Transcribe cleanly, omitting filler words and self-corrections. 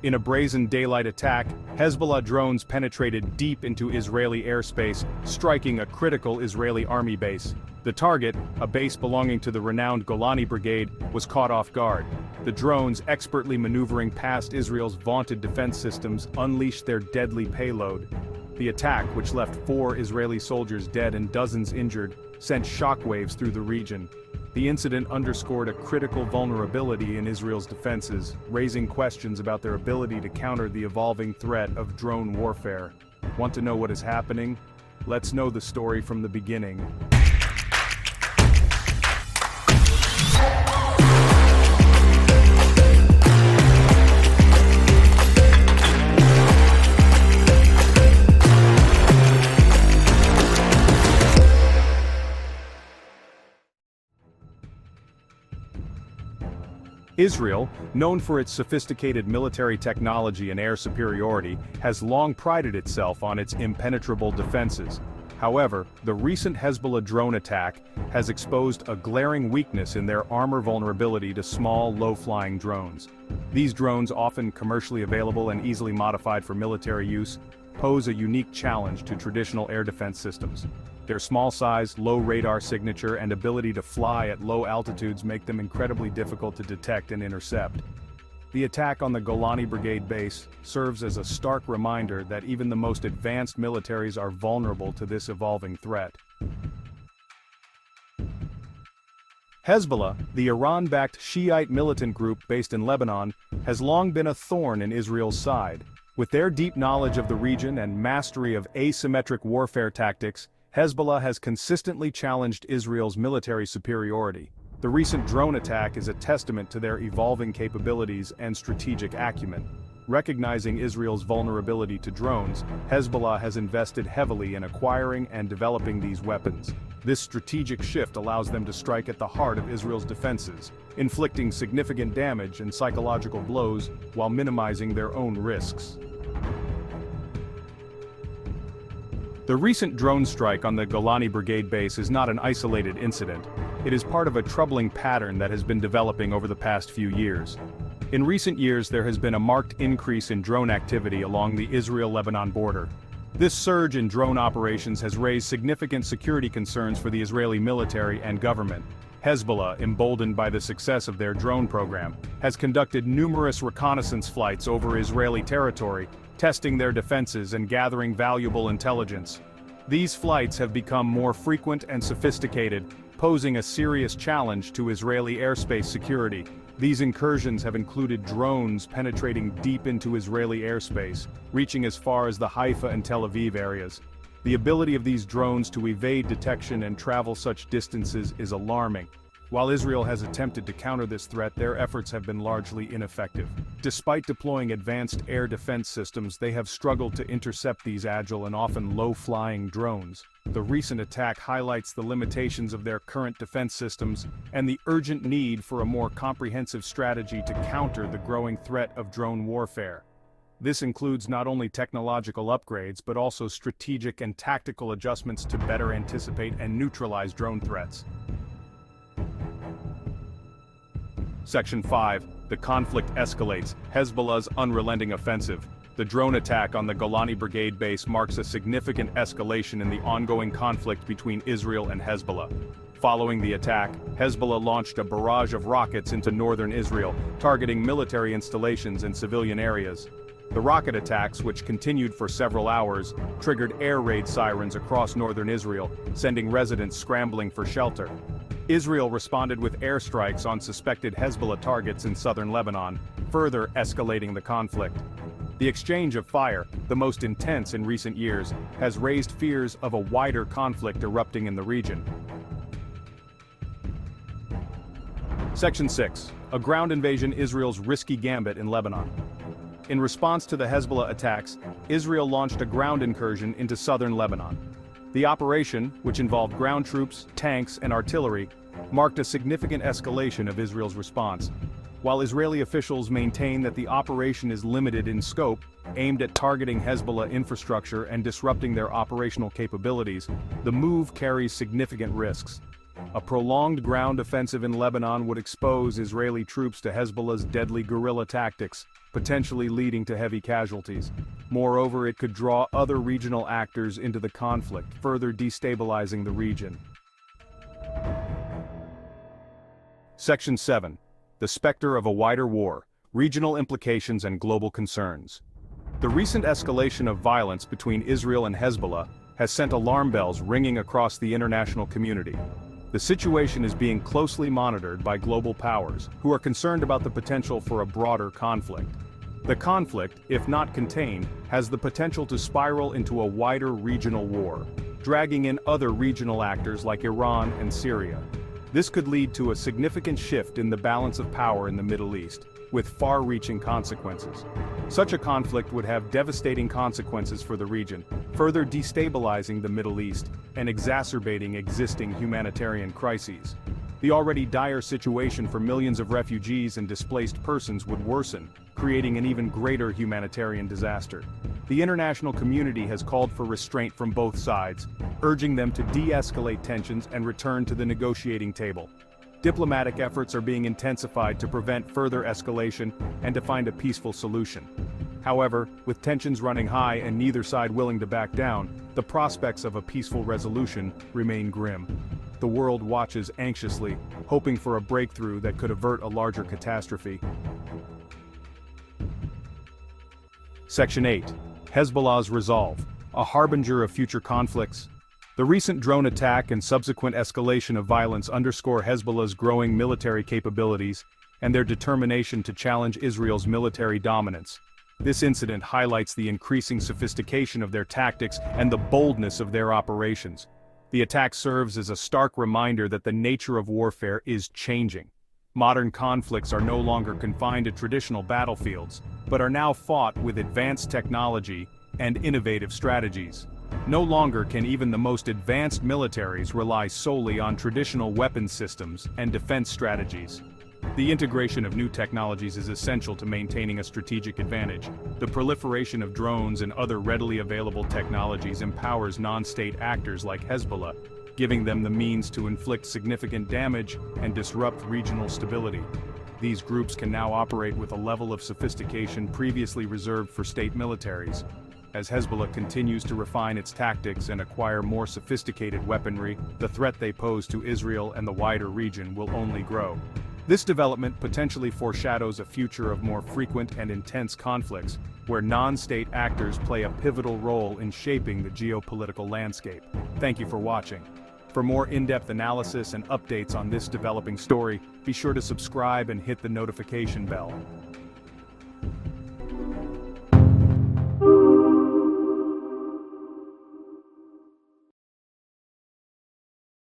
In a brazen daylight attack, Hezbollah drones penetrated deep into Israeli airspace, striking a critical Israeli army base. The target, a base belonging to the renowned Golani Brigade, was caught off guard. The drones, expertly maneuvering past Israel's vaunted defense systems, unleashed their deadly payload. The attack, which left 4 Israeli soldiers dead and dozens injured, sent shockwaves through the region. The incident underscored a critical vulnerability in Israel's defenses, raising questions about their ability to counter the evolving threat of drone warfare. Want to know what is happening? Let's know the story from the beginning. Israel, known for its sophisticated military technology and air superiority, has long prided itself on its impenetrable defenses. However, the recent Hezbollah drone attack has exposed a glaring weakness in their armor vulnerability to small, low-flying drones. These drones, often commercially available and easily modified for military use, pose a unique challenge to traditional air defense systems. Their small size, low radar signature, and ability to fly at low altitudes make them incredibly difficult to detect and intercept. The attack on the Golani Brigade base serves as a stark reminder that even the most advanced militaries are vulnerable to this evolving threat. Hezbollah, the Iran-backed Shiite militant group based in Lebanon, has long been a thorn in Israel's side. With their deep knowledge of the region and mastery of asymmetric warfare tactics, Hezbollah has consistently challenged Israel's military superiority. The recent drone attack is a testament to their evolving capabilities and strategic acumen. Recognizing Israel's vulnerability to drones, Hezbollah has invested heavily in acquiring and developing these weapons. This strategic shift allows them to strike at the heart of Israel's defenses, inflicting significant damage and psychological blows while minimizing their own risks. The recent drone strike on the Golani Brigade base is not an isolated incident. It is part of a troubling pattern that has been developing over the past few years. In recent years, there has been a marked increase in drone activity along the Israel-Lebanon border. This surge in drone operations has raised significant security concerns for the Israeli military and government. Hezbollah, emboldened by the success of their drone program, has conducted numerous reconnaissance flights over Israeli territory, testing their defenses and gathering valuable intelligence. These flights have become more frequent and sophisticated, posing a serious challenge to Israeli airspace security. These incursions have included drones penetrating deep into Israeli airspace, reaching as far as the Haifa and Tel Aviv areas. The ability of these drones to evade detection and travel such distances is alarming. While Israel has attempted to counter this threat, their efforts have been largely ineffective. Despite deploying advanced air defense systems, they have struggled to intercept these agile and often low-flying drones. The recent attack highlights the limitations of their current defense systems and the urgent need for a more comprehensive strategy to counter the growing threat of drone warfare. This includes not only technological upgrades but also strategic and tactical adjustments to better anticipate and neutralize drone threats. Section 5. The conflict escalates. Hezbollah's unrelenting offensive. The drone attack on the Golani Brigade base marks a significant escalation in the ongoing conflict between Israel and Hezbollah. Following the attack, Hezbollah launched a barrage of rockets into northern Israel, targeting military installations and civilian areas. The rocket attacks, which continued for several hours, triggered air raid sirens across northern Israel, sending residents scrambling for shelter. Israel responded with airstrikes on suspected Hezbollah targets in southern Lebanon, further escalating the conflict. The exchange of fire, the most intense in recent years, has raised fears of a wider conflict erupting in the region. Section 6. A ground invasion: Israel's risky gambit in Lebanon. In response to the Hezbollah attacks, Israel launched a ground incursion into southern Lebanon. The operation, which involved ground troops, tanks, and artillery, marked a significant escalation of Israel's response. While Israeli officials maintain that the operation is limited in scope, aimed at targeting Hezbollah infrastructure and disrupting their operational capabilities, the move carries significant risks. A prolonged ground offensive in Lebanon would expose Israeli troops to Hezbollah's deadly guerrilla tactics, potentially leading to heavy casualties. Moreover, it could draw other regional actors into the conflict, further destabilizing the region. Section 7. The Spectre of a Wider War, Regional Implications and Global Concerns. The recent escalation of violence between Israel and Hezbollah has sent alarm bells ringing across the international community. The situation is being closely monitored by global powers, who are concerned about the potential for a broader conflict. The conflict, if not contained, has the potential to spiral into a wider regional war, dragging in other regional actors like Iran and Syria. This could lead to a significant shift in the balance of power in the Middle East, with far-reaching consequences. Such a conflict would have devastating consequences for the region, further destabilizing the Middle East and exacerbating existing humanitarian crises. The already dire situation for millions of refugees and displaced persons would worsen, creating an even greater humanitarian disaster. The international community has called for restraint from both sides, urging them to de-escalate tensions and return to the negotiating table. Diplomatic efforts are being intensified to prevent further escalation and to find a peaceful solution. However, with tensions running high and neither side willing to back down, the prospects of a peaceful resolution remain grim. The world watches anxiously, hoping for a breakthrough that could avert a larger catastrophe. Section 8. Hezbollah's Resolve, a harbinger of future conflicts. The recent drone attack and subsequent escalation of violence underscore Hezbollah's growing military capabilities and their determination to challenge Israel's military dominance. This incident highlights the increasing sophistication of their tactics and the boldness of their operations. The attack serves as a stark reminder that the nature of warfare is changing. Modern conflicts are no longer confined to traditional battlefields, but are now fought with advanced technology and innovative strategies. No longer can even the most advanced militaries rely solely on traditional weapons systems and defense strategies. The integration of new technologies is essential to maintaining a strategic advantage. The proliferation of drones and other readily available technologies empowers non-state actors like Hezbollah, giving them the means to inflict significant damage and disrupt regional stability. These groups can now operate with a level of sophistication previously reserved for state militaries. As Hezbollah continues to refine its tactics and acquire more sophisticated weaponry, the threat they pose to Israel and the wider region will only grow. This development potentially foreshadows a future of more frequent and intense conflicts, where non-state actors play a pivotal role in shaping the geopolitical landscape. Thank you for watching. For more in-depth analysis and updates on this developing story, be sure to subscribe and hit the notification bell.